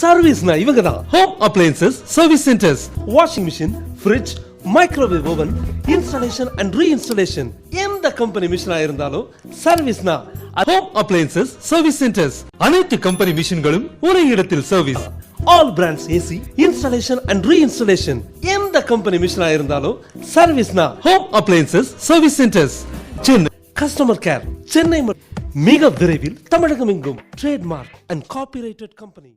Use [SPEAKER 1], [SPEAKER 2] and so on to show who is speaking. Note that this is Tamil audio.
[SPEAKER 1] சர்வீஸ்னா இவங்க தான். Home appliances service centres, washing machine, fridge, microwave oven, installation and reinstallation, எந்த கம்பெனி மிஷினா இருந்தாலும் சர்வீஸ்னா ஹோம் அப்ளையன்சஸ் சர்வீஸ் சென்டர்ஸ். அனைத்து கம்பெனி மிஷின்களும் ஒரே இடத்தில் service. All brands AC, installation and reinstallation, எந்த கம்பெனி மிஷினா இருந்தாலும் சர்வீஸ்னா home appliances service centres. Chennai customer care, Chennai மிக விரைவில் தமிழகம் எங்கும் ட்ரேட்மார்க் அண்ட் காப்பிரைட்டட் கம்பெனி.